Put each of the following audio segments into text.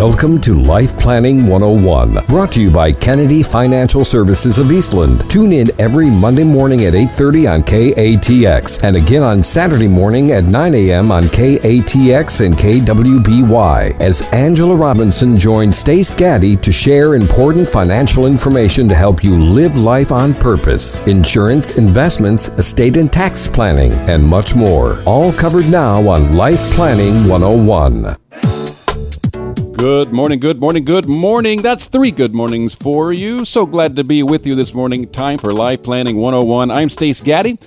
Welcome to Life Planning 101, brought to you by Kennedy Financial Services of Eastland. Tune in every Monday morning at 8:30 on KATX and again on Saturday morning at 9 a.m. on KATX and KWBY as Angela Robinson joins Stace Gaddy to share important financial information to help you live life on purpose, insurance, investments, estate and tax planning, and much more. All covered now on Life Planning 101. Good morning, good morning, good morning. That's 3 good mornings for you. So glad to be with you this morning. Time for Life Planning 101. I'm Stace Gaddy,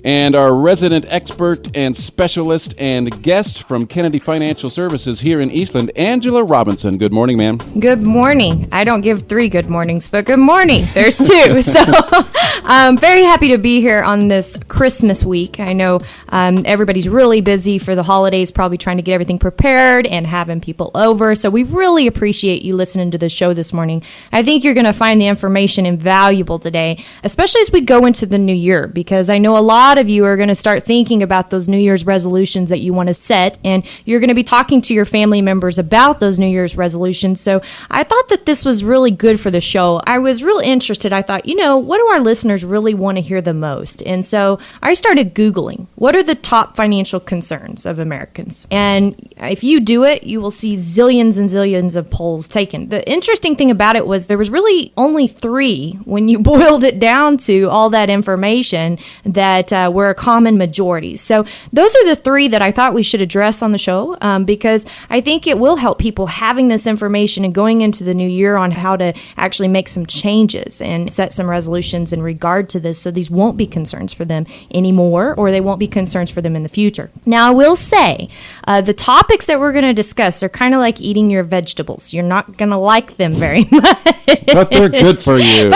and our resident expert and specialist and guest from Kennedy Financial Services here in Eastland, Angela Robinson. Good morning, ma'am. Good morning. I don't give 3 good mornings, but good morning. There's 2. So I'm very happy to be here on this Christmas week. I know everybody's really busy for the holidays, probably trying to get everything prepared and having people over. So we really appreciate you listening to the show this morning. I think you're going to find the information invaluable today, especially as we go into the new year, because I know a lot of you are going to start thinking about those New Year's resolutions that you want to set, and you're going to be talking to your family members about those New Year's resolutions. So I thought that this was really good for the show. I was real interested. I thought, what do our listeners really want to hear the most? And so I started Googling, what are the top financial concerns of Americans? And if you do it, you will see zillions and zillions of polls taken. The interesting thing about it was there was really only 3 when you boiled it down to all that information that were a common majority. So those are the 3 that I thought we should address on the show because I think it will help people having this information and going into the new year on how to actually make some changes and set some resolutions in regard to this so these won't be concerns for them anymore, or they won't be concerns for them in the future. Now, I will say the topics that we're going to discuss are kind of like eating your vegetables. You're not going to like them very much. But they're good for you.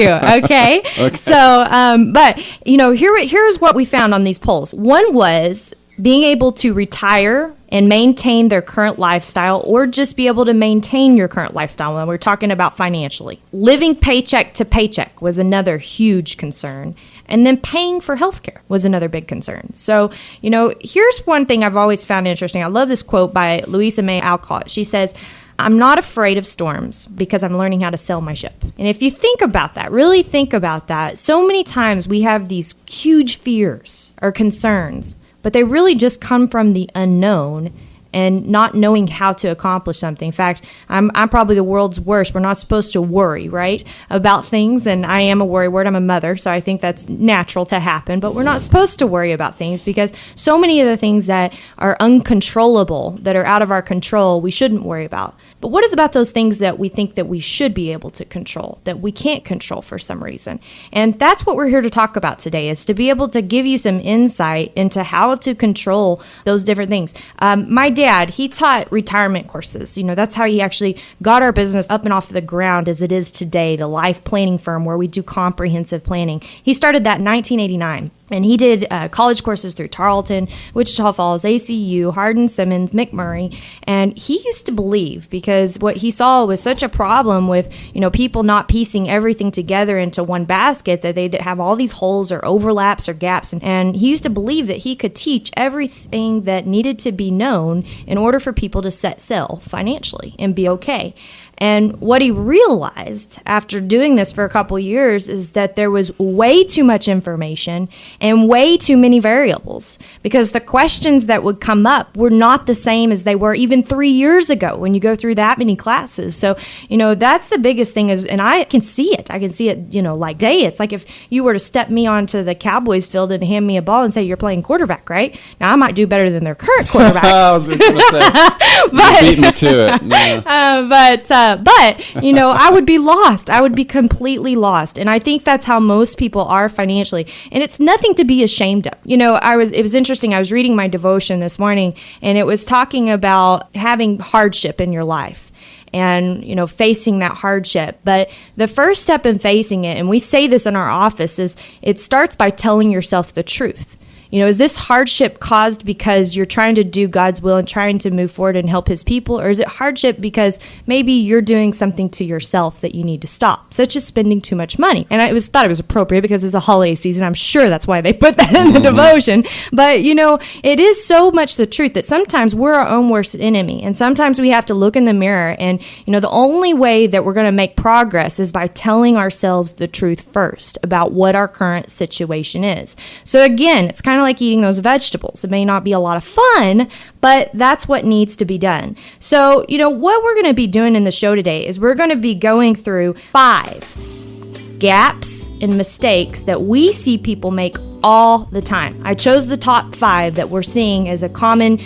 Okay? Okay. So, but, here's what we found on these polls. One was being able to retire and maintain their current lifestyle, or just be able to maintain your current lifestyle when we're talking about financially. Living paycheck to paycheck was another huge concern. And then paying for healthcare was another big concern. So, here's one thing I've always found interesting. I love this quote by Louisa May Alcott. She says, "I'm not afraid of storms because I'm learning how to sail my ship." And if you think about that, really think about that, so many times we have these huge fears or concerns, but they really just come from the unknown and not knowing how to accomplish something. In fact, I'm probably the world's worst. We're not supposed to worry, right, about things, and I am a worrywart. I'm a mother, so I think that's natural to happen, but we're not supposed to worry about things because so many of the things that are uncontrollable, that are out of our control, we shouldn't worry about. But what about those things that we think that we should be able to control, that we can't control for some reason? And that's what we're here to talk about today, is to be able to give you some insight into how to control those different things. My dad, he taught retirement courses. That's how he actually got our business up and off the ground as it is today, the life planning firm where we do comprehensive planning. He started that in 1989. And he did college courses through Tarleton, Wichita Falls, ACU, Hardin-Simmons, McMurray. And he used to believe, because what he saw was such a problem with, people not piecing everything together into one basket, that they'd have all these holes or overlaps or gaps. And he used to believe that he could teach everything that needed to be known in order for people to set sail financially and be okay. And what he realized after doing this for a couple years is that there was way too much information and way too many variables, because the questions that would come up were not the same as they were even 3 years ago when you go through that many classes. So, that's the biggest thing is, and I can see it. Like day. It's like if you were to step me onto the Cowboys field and hand me a ball and say, you're playing quarterback, right? Now, I might do better than their current quarterbacks. I was going to say, you beat me to it. No. But I would be lost. I would be completely lost. And I think that's how most people are financially. And it's nothing to be ashamed of. It was interesting. I was reading my devotion this morning, and it was talking about having hardship in your life and, facing that hardship. But the first step in facing it, and we say this in our office, is it starts by telling yourself the truth. Is this hardship caused because you're trying to do God's will and trying to move forward and help his people? Or is it hardship because maybe you're doing something to yourself that you need to stop, such as spending too much money? And I thought it was appropriate because it's a holiday season. I'm sure that's why they put that in the devotion. But, it is so much the truth that sometimes we're our own worst enemy. And sometimes we have to look in the mirror. And, the only way that we're going to make progress is by telling ourselves the truth first about what our current situation is. So again, it's kind of like eating those vegetables. It may not be a lot of fun, but that's what needs to be done. So, what we're going to be doing in the show today is we're going to be going through 5 gaps and mistakes that we see people make all the time. I chose the top 5 that we're seeing as a common,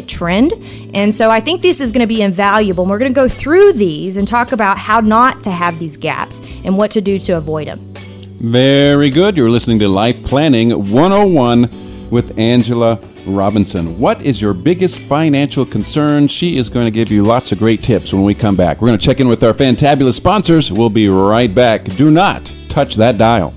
trend. And so I think this is going to be invaluable. And we're going to go through these and talk about how not to have these gaps and what to do to avoid them. Very good. You're listening to Life Planning 101 with Angela Robinson. What is your biggest financial concern? She is going to give you lots of great tips when we come back. We're going to check in with our fantabulous sponsors. We'll be right back. Do not touch that dial.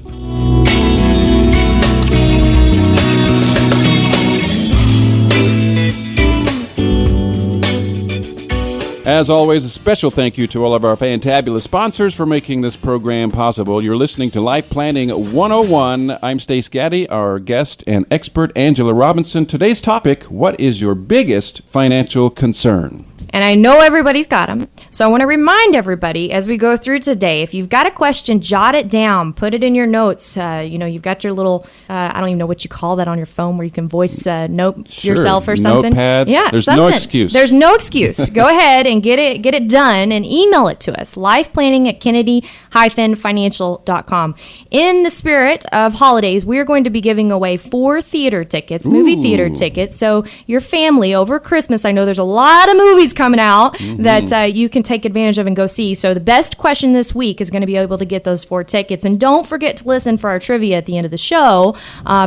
As always, a special thank you to all of our fantabulous sponsors for making this program possible. You're listening to Life Planning 101. I'm Stace Gaddy, our guest and expert, Angela Robinson. Today's topic, what is your biggest financial concern? And I know everybody's got them. So I want to remind everybody as we go through today, if you've got a question, jot it down, put it in your notes. You've got your little, I don't even know what you call that on your phone where you can voice note yourself or something. Notepads. Yeah, There's something. no excuse. There's no excuse. Go ahead and get it done and email it to us. lifeplanning@kennedy-financial.com. In the spirit of holidays, we're going to be giving away 4 theater tickets, movie theater tickets. So your family over Christmas, I know there's a lot of movies coming out that you can take advantage of and go see. So the best question this week is going to be able to get those 4 tickets. And don't forget to listen for our trivia at the end of the show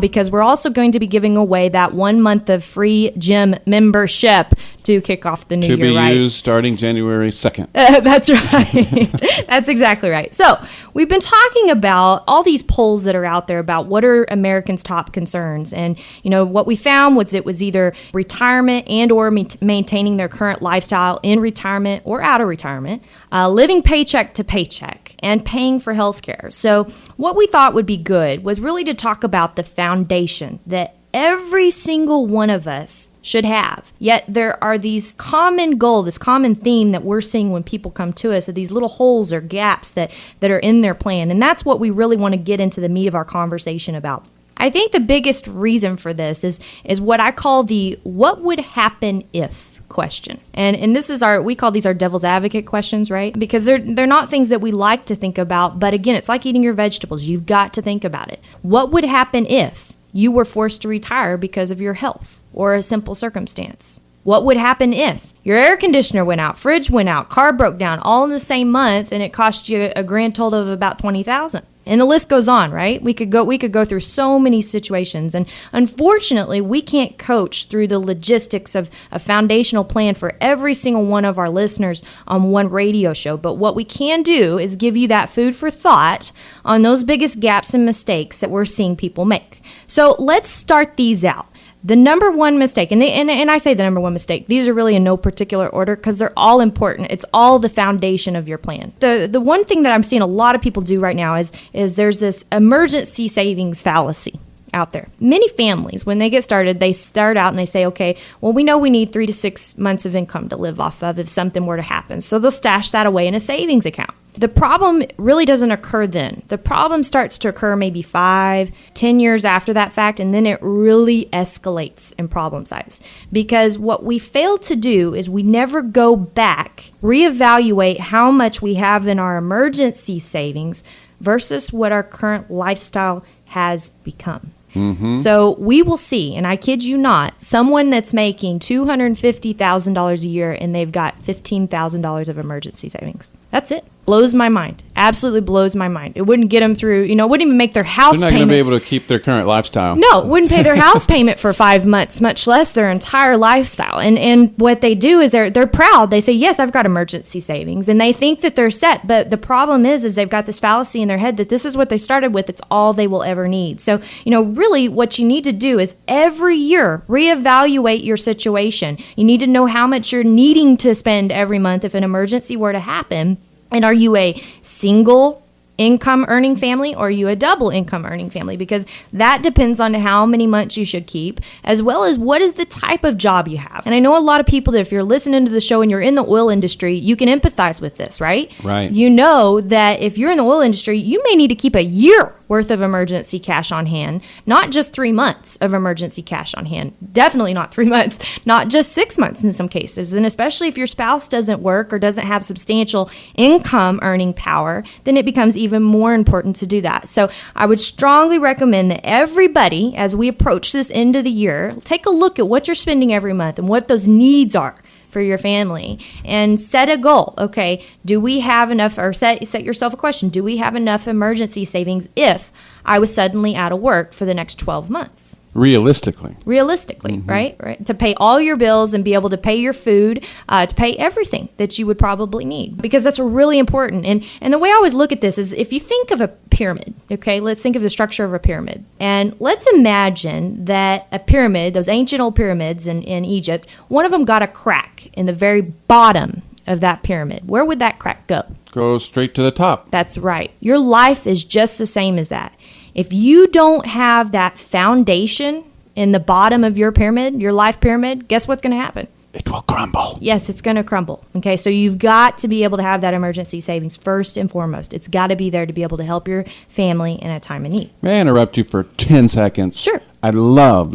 because we're also going to be giving away that 1 month of free gym membership to kick off the new year. To be used starting January 2nd. That's right. That's exactly right. So we've been talking about all these polls that are out there about what are Americans' top concerns. And, what we found was it was either retirement and or maintaining their current lifestyle in retirement or out of retirement, living paycheck to paycheck, and paying for health care. So what we thought would be good was really to talk about the foundation that every single one of us should have. Yet there are these common goal, this common theme that we're seeing when people come to us, of these little holes or gaps that are in their plan. And that's what we really want to get into the meat of our conversation about. I think the biggest reason for this is what I call the what would happen if question. And this is we call these our devil's advocate questions, right? Because they're not things that we like to think about. But again, it's like eating your vegetables. You've got to think about it. What would happen if you were forced to retire because of your health or a simple circumstance? What would happen if your air conditioner went out, fridge went out, car broke down all in the same month and it cost you a grand total of about $20,000? And the list goes on, right? We could go through so many situations. And unfortunately, we can't coach through the logistics of a foundational plan for every single one of our listeners on one radio show. But what we can do is give you that food for thought on those biggest gaps and mistakes that we're seeing people make. So let's start these out. The number one mistake, and I say the number one mistake, these are really in no particular order because they're all important. It's all the foundation of your plan. The one thing that I'm seeing a lot of people do right now is there's this emergency savings fallacy out there. Many families, when they get started, they start out and they say, okay, well, we know we need 3 to 6 months of income to live off of if something were to happen. So they'll stash that away in a savings account. The problem really doesn't occur then. The problem starts to occur maybe 5, 10 years after that fact, and then it really escalates in problem size. Because what we fail to do is we never go back, reevaluate how much we have in our emergency savings versus what our current lifestyle has become. Mm-hmm. So we will see, and I kid you not, someone that's making $250,000 a year and they've got $15,000 of emergency savings. That's it. Blows my mind. Absolutely blows my mind. It wouldn't get them through, wouldn't even make their house payment. They're not going to be able to keep their current lifestyle. No, wouldn't pay their house payment for 5 months, much less their entire lifestyle. And what they do is they're proud. They say, yes, I've got emergency savings. And they think that they're set. But the problem is they've got this fallacy in their head that this is what they started with. It's all they will ever need. So, really what you need to do is every year reevaluate your situation. You need to know how much you're needing to spend every month if an emergency were to happen. And are you a single income earning family or are you a double income earning family? Because that depends on how many months you should keep, as well as what is the type of job you have. And I know a lot of people that if you're listening to the show and you're in the oil industry, you can empathize with this, right? Right. You know that if you're in the oil industry, you may need to keep a year worth of emergency cash on hand, not just 3 months of emergency cash on hand. Definitely not 3 months, not just 6 months in some cases. And especially if your spouse doesn't work or doesn't have substantial income earning power, then it becomes even more important to do that. So I would strongly recommend that everybody, as we approach this end of the year, take a look at what you're spending every month and what those needs are for your family and set a goal. Okay, do we have enough, or set yourself a question, do we have enough emergency savings if I was suddenly out of work for the next 12 months? Realistically, Mm-hmm. right? To pay all your bills and be able to pay your food, to pay everything that you would probably need, because that's really important. And the way I always look at this is if you think of a pyramid, okay, let's think of the structure of a pyramid. And let's imagine that a pyramid, those ancient old pyramids in Egypt, one of them got a crack in the very bottom of that pyramid. Where would that crack go? Go straight to the top. That's right. Your life is just the same as that. If you don't have that foundation in the bottom of your pyramid, your life pyramid, guess what's going to happen? It will crumble. Yes, it's going to crumble. Okay, so you've got to be able to have that emergency savings first and foremost. It's got to be there to be able to help your family in a time of need. May I interrupt you for 10 seconds? Sure. I love,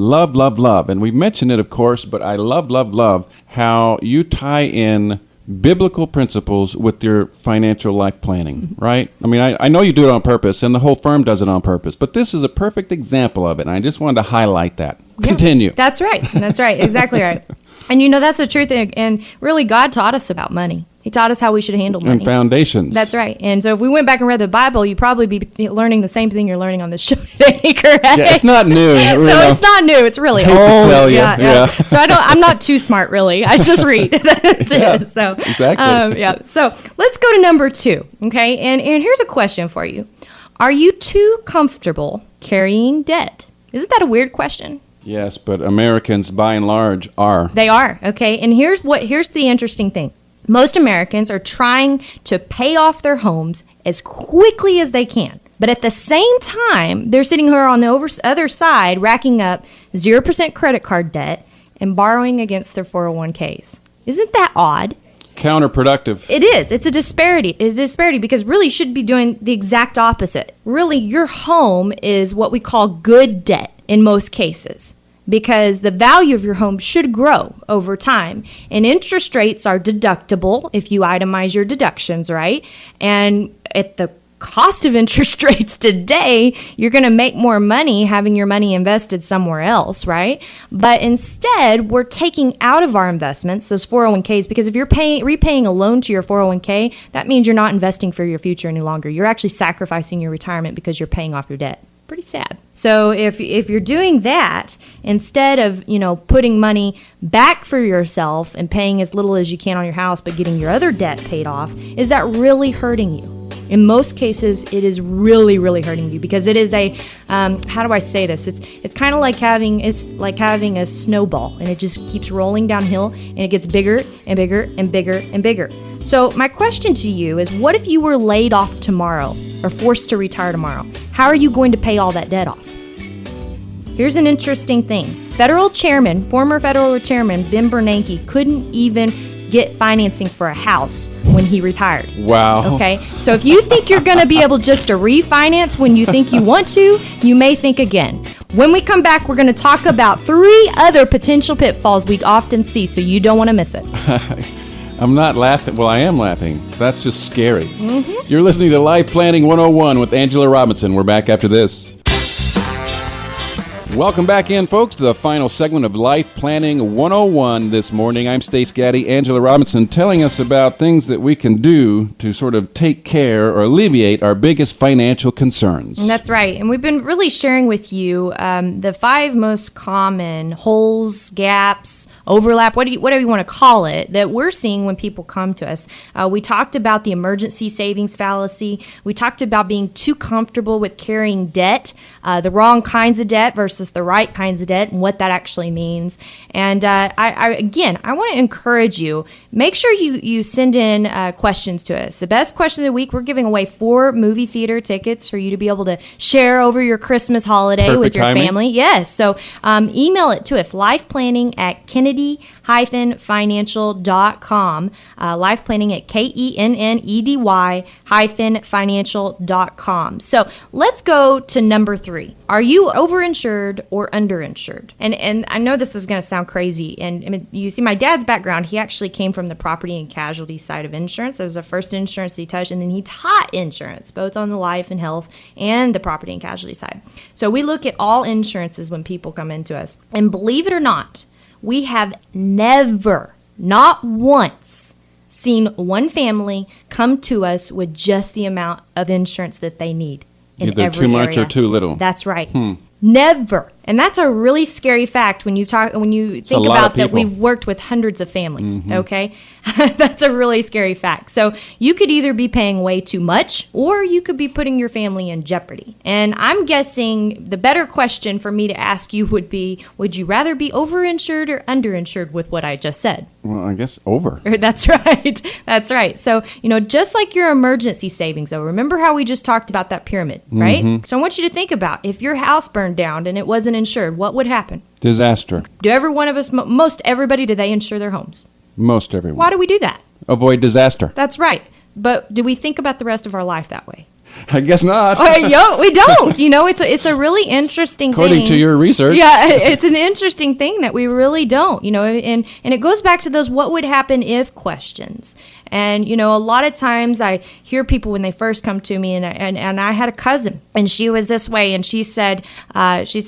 and we mentioned it, of course, but I love how you tie in biblical principles with your financial life planning, right? I mean, I know you do it on purpose, and the whole firm does it on purpose, but this is a perfect example of it, and I just wanted to highlight that. Yeah, Continue. That's right. Exactly right. And that's the truth, and really God taught us about money. He taught us how we should handle money. And foundations. That's right. And so if we went back and read the Bible, you'd probably be learning the same thing you're learning on this show today, correct? Yeah, it's not new. It's not new. It's really old. To tell you. Yeah. So I'm not too smart, really. I just read. That's it. So, exactly. So let's go to number 2, okay? And here's a question for you. Are you too comfortable carrying debt? Isn't that a weird question? Yes, but Americans, by and large, are. They are, okay? And here's the interesting thing. Most Americans are trying to pay off their homes as quickly as they can. But at the same time, they're sitting here on the other side racking up 0% credit card debt and borrowing against their 401ks. Isn't that odd? Counterproductive. It is. It's a disparity. It's a disparity because really you should be doing the exact opposite. Really, your home is what we call good debt in most cases, because the value of your home should grow over time. And interest rates are deductible if you itemize your deductions, right? And at the cost of interest rates today, you're going to make more money having your money invested somewhere else, right? But instead, we're taking out of our investments, those 401ks, because if you're repaying a loan to your 401k, that means you're not investing for your future any longer. You're actually sacrificing your retirement because you're paying off your debt. Pretty sad. So if you're doing that, instead of, putting money back for yourself and paying as little as you can on your house, but getting your other debt paid off, is that really hurting you? In most cases, it is really, really hurting you because it is a, how do I say this? It's kind of like having a snowball, and it just keeps rolling downhill, and it gets bigger and bigger and bigger and bigger. So my question to you is, what if you were laid off tomorrow or forced to retire tomorrow? How are you going to pay all that debt off? Here's an interesting thing. Former federal chairman Ben Bernanke couldn't even get financing for a house when he retired. Wow. Okay, so if you think you're going to be able just to refinance when you think you want to, you may think again. When we come back, we're going to talk about 3 other potential pitfalls we often see, so you don't want to miss it. I'm not laughing. Well, I am laughing. That's just scary. Mm-hmm. You're listening to Life Planning 101 with Angela Robinson. We're back after this. Welcome back in, folks, to the final segment of Life Planning 101 this morning. I'm Stace Gaddy. Angela Robinson telling us about things that we can do to sort of take care or alleviate our biggest financial concerns. That's right. And we've been really sharing with you the 5 most common holes, gaps, overlap, whatever you want to call it, that we're seeing when people come to us. We talked about the emergency savings fallacy. We talked about being too comfortable with carrying debt, the wrong kinds of debt versus the right kinds of debt, and what that actually means. And I want to encourage you, make sure you send in questions to us. The best question of the week, we're giving away 4 movie theater tickets for you to be able to share over your Christmas holiday Perfect with your timing. family. Yes, so email it to us, lifeplanning@kennedy-financial.com, lifeplanning@KENNEDY-financial.com. So let's go to number 3. Are you overinsured or underinsured? And I know this is going to sound crazy. And I mean, you see my dad's background, he actually came from the property and casualty side of insurance. That was the first insurance he touched, and then he taught insurance, both on the life and health and the property and casualty side. So we look at all insurances when people come into us. And believe it or not, we have never, not once, seen one family come to us with just the amount of insurance that they need in Either every too much area. or too little. That's right. Never. And that's a really scary fact when you think lot about of that people. we've worked with hundreds of families, okay? That's a really scary fact. So you could either be paying way too much or you could be putting your family in jeopardy. And I'm guessing the better question for me to ask you would be, would you rather be overinsured or underinsured with what I just said? Well, I guess over. That's right. That's right. So, just like your emergency savings, though, remember how we just talked about that pyramid, right? So I want you to think about if your house burned down and it wasn't insured, what would happen? Disaster. Do every one of us, most everybody, do they insure their homes? Most everyone. Why do we do that? Avoid disaster. That's right. But do we think about the rest of our life that way? I guess not. We don't. It's a really interesting thing. According to your research. Yeah, it's an interesting thing that we really don't, and it goes back to those what would happen if questions. And, a lot of times I hear people when they first come to me, and I had a cousin, and she was this way, and she said, well, she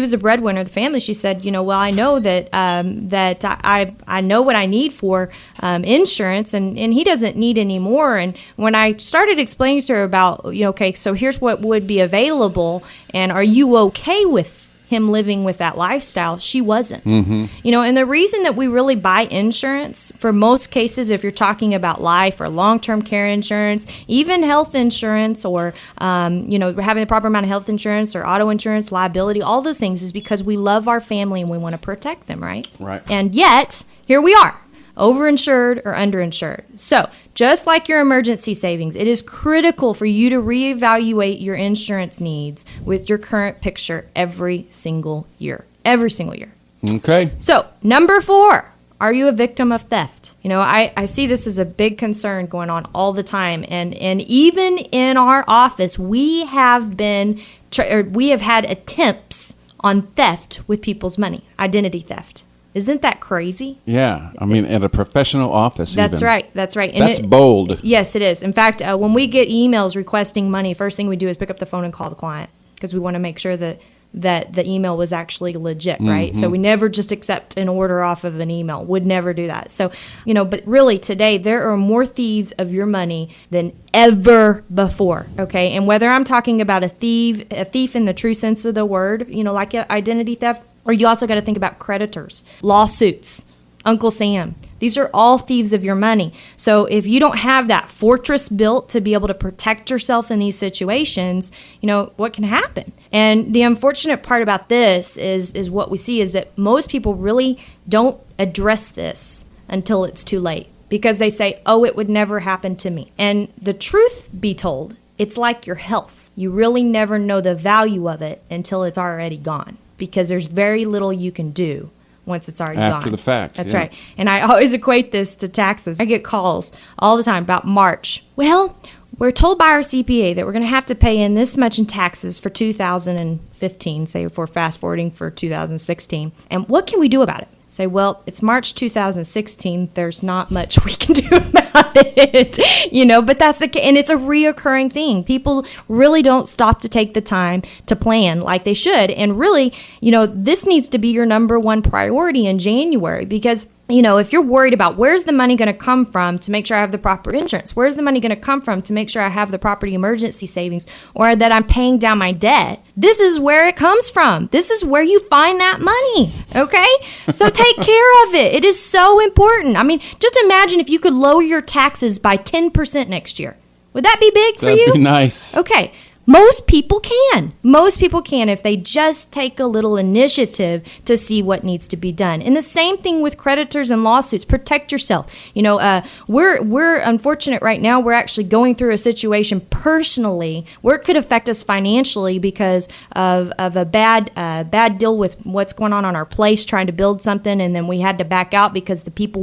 was a breadwinner of the family. She said, well, I know that I know what I need for insurance, and he doesn't need any more. And when I started explaining to her about, okay, so here's what would be available, and are you okay with him living with that lifestyle? She wasn't. And the reason that we really buy insurance, for most cases, if you're talking about life or long-term care insurance, even health insurance, or having the proper amount of health insurance or auto insurance, liability, all those things, is because we love our family and we want to protect them, right? Right. And yet, here we are, overinsured or underinsured. So just like your emergency savings, it is critical for you to reevaluate your insurance needs with your current picture every single year. Every single year. Okay. So, number 4, are you a victim of theft? I see this as a big concern going on all the time. And even in our office, we have had attempts on theft with people's money, identity theft. Isn't that crazy? Yeah. I mean, at a professional office. That's even. right. That's right. And That's bold. Yes, it is. In fact, when we get emails requesting money, first thing we do is pick up the phone and call the client, because we want to make sure that the email was actually legit, right? So we never just accept an order off of an email. Would never do that. So, but really today there are more thieves of your money than ever before, okay? And whether I'm talking about a thief in the true sense of the word, like identity theft, or you also got to think about creditors, lawsuits, Uncle Sam. These are all thieves of your money. So if you don't have that fortress built to be able to protect yourself in these situations, what can happen? And the unfortunate part about this is what we see is that most people really don't address this until it's too late, because they say, oh, it would never happen to me. And the truth be told, it's like your health. You really never know the value of it until it's already gone, because there's very little you can do once it's already gone. After the fact. That's yeah. right. And I always equate this to taxes. I get calls all the time about March. Well, we're told by our CPA that we're going to have to pay in this much in taxes for 2015, say if we're fast forwarding for 2016. And what can we do about it? Say, well, it's March 2016. There's not much we can do about it, but that's and it's a reoccurring thing. People really don't stop to take the time to plan like they should. And really, this needs to be your number one priority in January, because if you're worried about where's the money going to come from to make sure I have the proper insurance, where's the money going to come from to make sure I have the proper emergency savings, or that I'm paying down my debt, this is where it comes from. This is where you find that money, okay? So take care of it. It is so important. I mean, just imagine if you could lower your taxes by 10% next year. Would that be big for you? That'd be nice. Okay. Most people can. Most people can if they just take a little initiative to see what needs to be done. And the same thing with creditors and lawsuits. Protect yourself. We're unfortunate right now. We're actually going through a situation personally where it could affect us financially because of a bad deal with what's going on our place, trying to build something, and then we had to back out because the people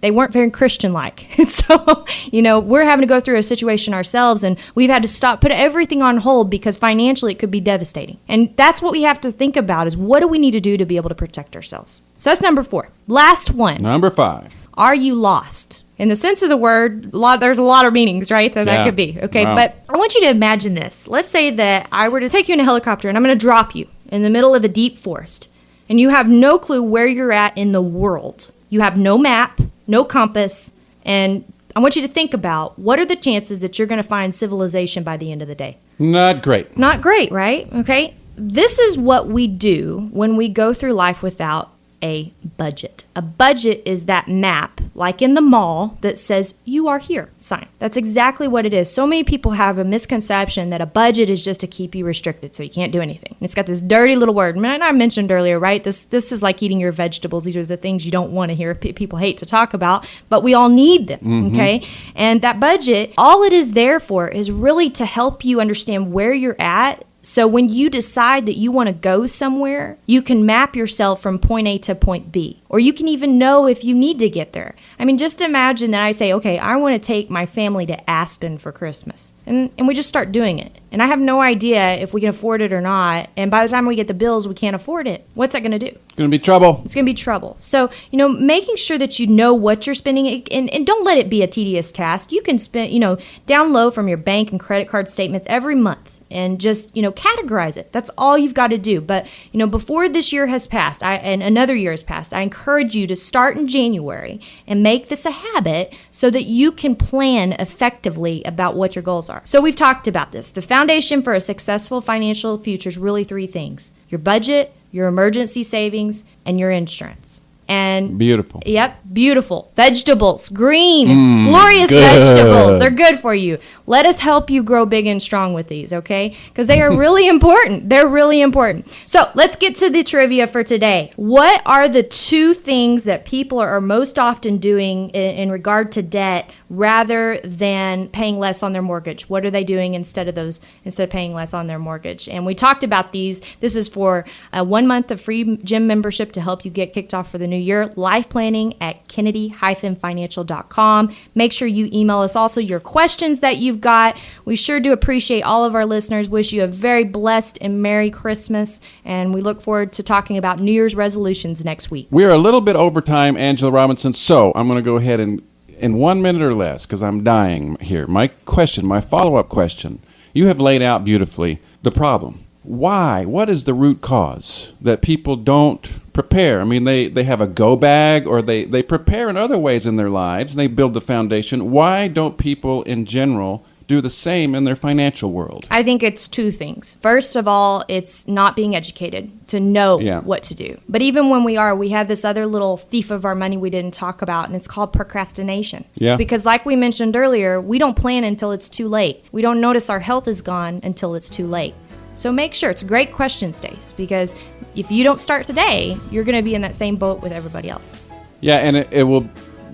they weren't very Christian-like. And so, we're having to go through a situation ourselves, and we've had to put everything on hold because financially it could be devastating. And that's what we have to think about is what do we need to do to be able to protect ourselves? So that's number 4. Last one. Number 5. Are you lost? In the sense of the word, there's a lot of meanings, right, that could be. Okay, wow. But I want you to imagine this. Let's say that I were to take you in a helicopter, and I'm going to drop you in the middle of a deep forest, and you have no clue where you're at in the world. You have no map, no compass, and I want you to think about what are the chances that you're going to find civilization by the end of the day? Not great. Not great, right? Okay. This is what we do when we go through life without a budget. A budget is that map, like in the mall, that says you are here sign. That's exactly what it is. So many people have a misconception that a budget is just to keep you restricted so you can't do anything. And it's got this dirty little word. And I mentioned earlier, right? This is like eating your vegetables. These are the things you don't want to hear. People hate to talk about, but we all need them, okay? And that budget, all it is there for is really to help you understand where you're at. So when you decide that you want to go somewhere, you can map yourself from point A to point B. Or you can even know if you need to get there. I mean, just imagine that I say, okay, I want to take my family to Aspen for Christmas. And we just start doing it. And I have no idea if we can afford it or not. And by the time we get the bills, we can't afford it. What's that going to do? It's going to be trouble. It's going to be trouble. So, making sure that you know what you're spending, and don't let it be a tedious task. You can spend, download from your bank and credit card statements every month. And just, categorize it. That's all you've got to do. But, before this year has passed and another year has passed, I encourage you to start in January and make this a habit so that you can plan effectively about what your goals are. So we've talked about this. The foundation for a successful financial future is really 3 things: your budget, your emergency savings, and your insurance. And beautiful. Yep, beautiful. Vegetables, green, glorious good. vegetables. They're good for you. Let us help you grow big and strong with these, okay? Because they are really important. They're really important. So let's get to the trivia for today. What are the 2 things that people are most often doing in regard to debt rather than paying less on their mortgage? What are they doing instead of paying less on their mortgage? And we talked about these. This is for 1 month of free gym membership to help you get kicked off for the new year. Life planning at kennedy-financial.com. Make sure you email us also your questions that you've got. We sure do appreciate all of our listeners. Wish you a very blessed and Merry Christmas. And we look forward to talking about New Year's resolutions next week. We are a little bit over time, Angela Robinson, so I'm going to go ahead and in 1 minute or less, because I'm dying here. My follow-up question, you have laid out beautifully the problem. Why? What is the root cause that people don't prepare? I mean, they have a go bag, or they prepare in other ways in their lives, and they build the foundation. Why don't people in general do the same in their financial world? I think it's 2 things. First of all, it's not being educated to know what to do. But even when we have this other little thief of our money we didn't talk about, and it's called procrastination. Yeah. Because like we mentioned earlier, we don't plan until it's too late. We don't notice our health is gone until it's too late. So make sure, it's a great question, Stace, because if you don't start today, you're going to be in that same boat with everybody else. Yeah, and it will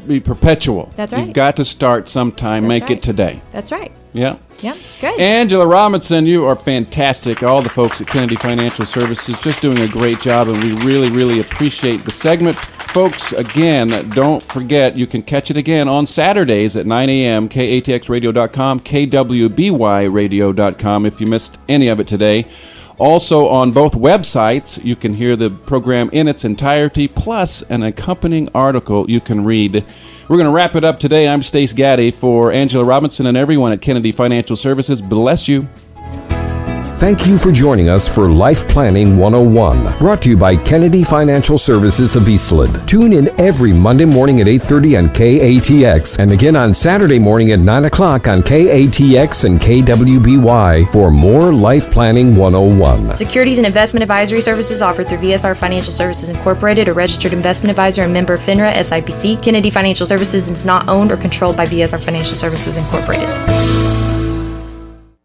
be perpetual. That's right. You've got to start sometime. Make it today. That's right. Yeah. Yeah, good. Angela Robinson, you are fantastic. All the folks at Kennedy Financial Services just doing a great job, and we really, really appreciate the segment. Folks, again, don't forget, you can catch it again on Saturdays at 9 a.m., katxradio.com, kwbyradio.com if you missed any of it today. Also, on both websites, you can hear the program in its entirety, plus an accompanying article you can read. We're going to wrap it up today. I'm Stace Gaddy. For Angela Robinson and everyone at Kennedy Financial Services, bless you. Thank you for joining us for Life Planning 101, brought to you by Kennedy Financial Services of Eastland. Tune in every Monday morning at 8:30 on KATX and again on Saturday morning at 9 o'clock on KATX and KWBY for more Life Planning 101. Securities and investment advisory services offered through VSR Financial Services Incorporated, a registered investment advisor and member of FINRA SIPC. Kennedy Financial Services is not owned or controlled by VSR Financial Services Incorporated.